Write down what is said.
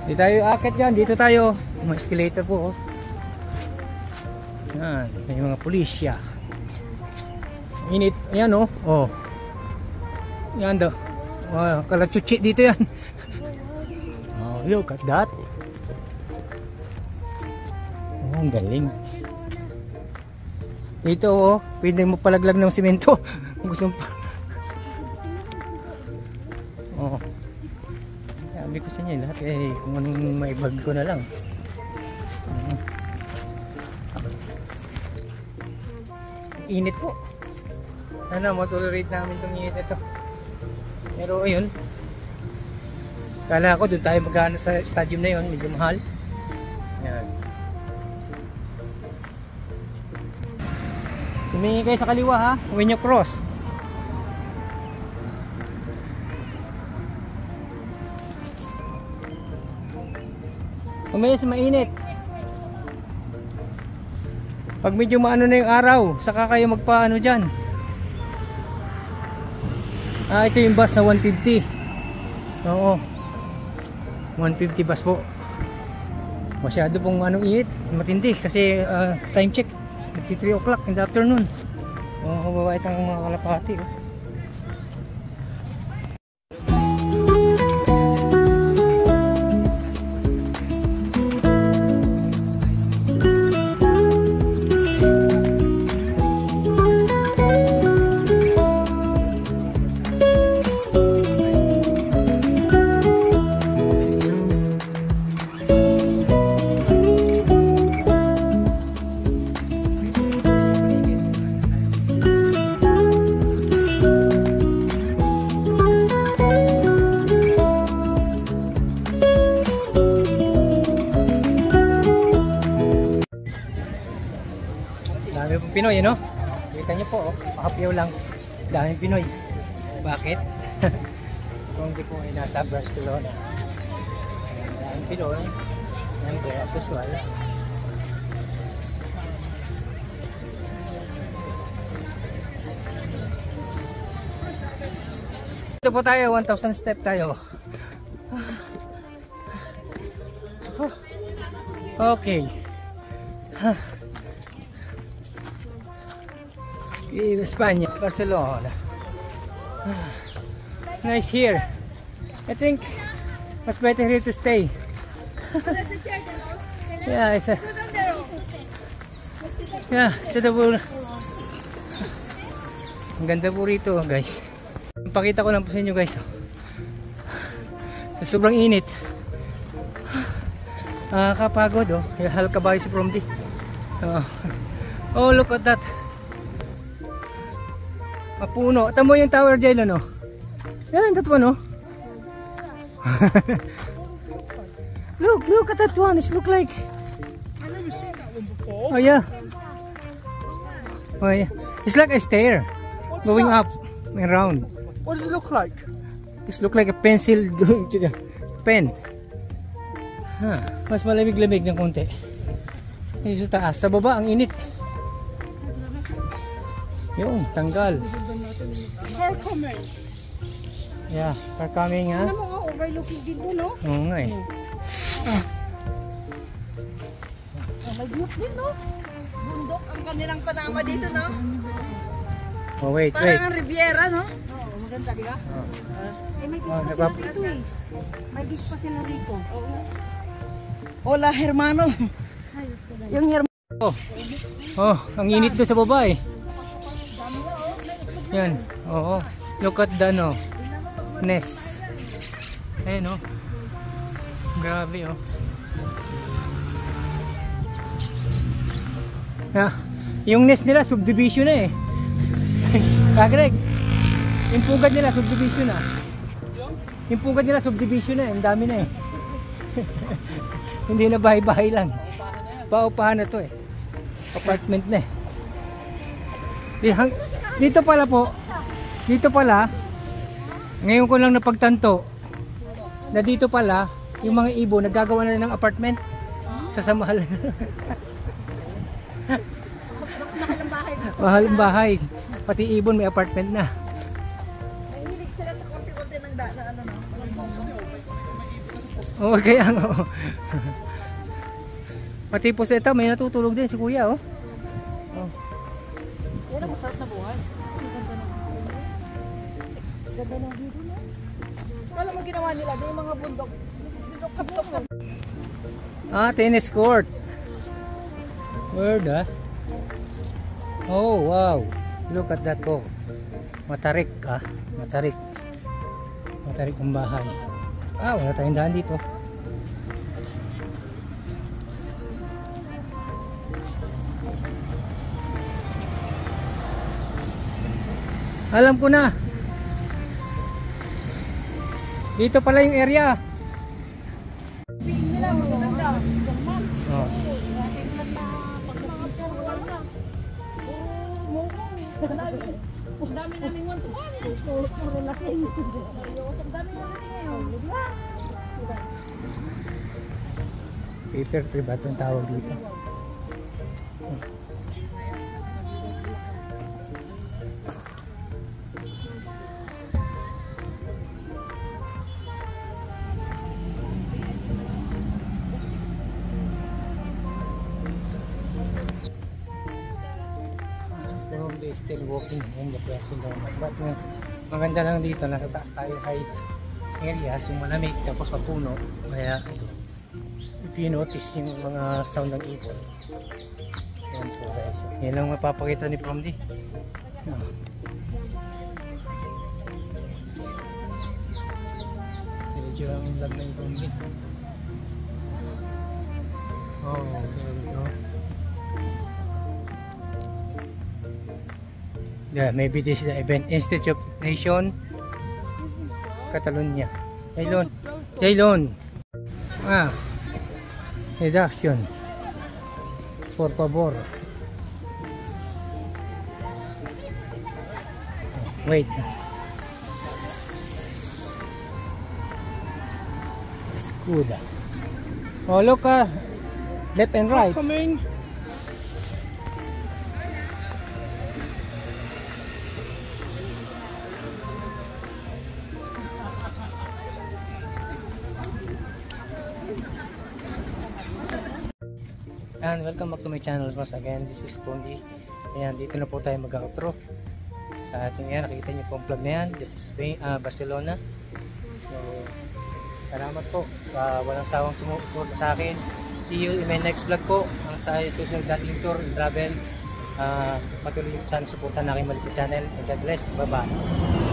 Dito tayo akit dyan. Dito tayo. May escalator po. Yan. May mga pulisya. Init. Ayan oh. Oh. Yan daw. Oh, kalachuchi dito yan. Oh, look at that. Oh, ang galing. Dito oh. Pwede mo palaglag ng simento. Kung gusto mo pa. Oh. Sabi ko sa inyo lahat eh. Kung anong may bag ko na lang. Init po. Sana mo-tolerate namin itong init ito. Pero ayun. Kala ko doon tayo magkano sa stadium na yun. Medyo mahal. Yan. Tumingin kayo sa kaliwa ha. When you cross. Umayos mainit. Pag medyo maano na yung araw, saka kayo magpaano dyan. Ah, ito yung bus na 150. Oo. 150 bus po. Masyado pong anong init. Matindi kasi time check. 3 o'clock in the afternoon. Oo, babait ang mga kalapati. Oh. Dami pong Pinoy, no? Kita nyo po, oh, pakapyaw lang. Daming Pinoy. Bakit? Kung hindi po ay nasa Barcelona. Daming Pinoy. Yan, kaya usual. Ito po tayo, 1,000 step tayo. Okay. Espanya, Barcelona. Nice here. I think it's better here to stay. Yeah, it's a ang ganda po rito, guys. Pakita ko lang po sa inyo, guys. Sa sobrang init. Kapagod, oh. Halkabayos from the. Oh, look at that. Mapuno. Tamo yung tower dyan, ano? Yan, that one, oh. Look at that one. It look like. I never seen that one before. Oh, yeah. Oh, yeah. It's like a stair. What's going that? up and round. What does it look like? It look like a pencil going to the pen. Mas malamig-lamig ng konti. Yung sa taas. Sa baba, ang init. Yung, tanggal. Car coming. Yeah, car coming, ha? Ano mo, overlooking din doon, no? Oo nga eh. May views din, no? Bundok ang kanilang panama dito, no? Oh, wait. Parang ang Riviera, no? Oo, maganda, di ba? Eh, may beach pa sila dito, eh. May beach pa sila dito. Hola, hermano. Yung hermano. Oh, ang init doon sa baba eh. Yan, oo. Look at the, no, nest. Ayan, oh. Grabe, oh. Yung nest nila, subdivision na eh. Greg, yung pugad nila, subdivision na. Yung pugad nila, subdivision na eh. Ang dami na eh. Hindi na bahay-bahay lang. Paupahan na to eh. Apartment na eh. Dito pala po, dito pala, ngayon ko lang napagtanto na dito pala, yung mga ibo naggagawa na ng apartment sa samahal. Mahal ang bahay. Pati ibon may apartment na. Mahilig sila sa konti-konti ng ano, Oo, kaya nga. Oh. Pati po sa ito, may natutulog din si kuya, oh. Oh. Yan ang masarap na buhay. Ganda ng dito na. So, alam mo ginawa nila? Doon yung mga bundok. Bundok. Ah, tennis court. Word, ah. Oh, wow. Look at that, po. Matarik, ah. Matarik. Matarik ang bahay. Ah, wala tayong daan dito. Alam ko na. Dito pala yung area. Piling nila, magaganda. Oh. Ang dami namin one-to-one. Puro lasing. Ang dami yung lasing ngayon. Paper tree ba itong tawag dito? Still walking in the Quezon Down. But maganda lang dito, nasa taas tayo high area, so malamig tapos mapuno, kaya ito, if you notice yung mga sound ng ibon, yan po guys, yan lang mapapakita ni Promdi. Medyo ang lag na yung Promdi. Oh, there we go. Yeah, maybe this is the event. Institute of Nation, Catalonia. Jaylon. Jaylon. Ah. Reduction. Por favor. Wait. Escuda. Oh, look, left and right. Coming. And welcome back to my channel once again. This is Pondi. Ayan, dito na po tayo mag-outro sa ating yan. Nakikita niyo po ang vlog na yan. This is Barcelona. So, salamat po sa walang sawang sumuporta sa akin. See you in my next vlog po. Ang sa susunod nating tour and travel. Patuloy sana suportan na aking maliit channel. And God bless. Bye bye.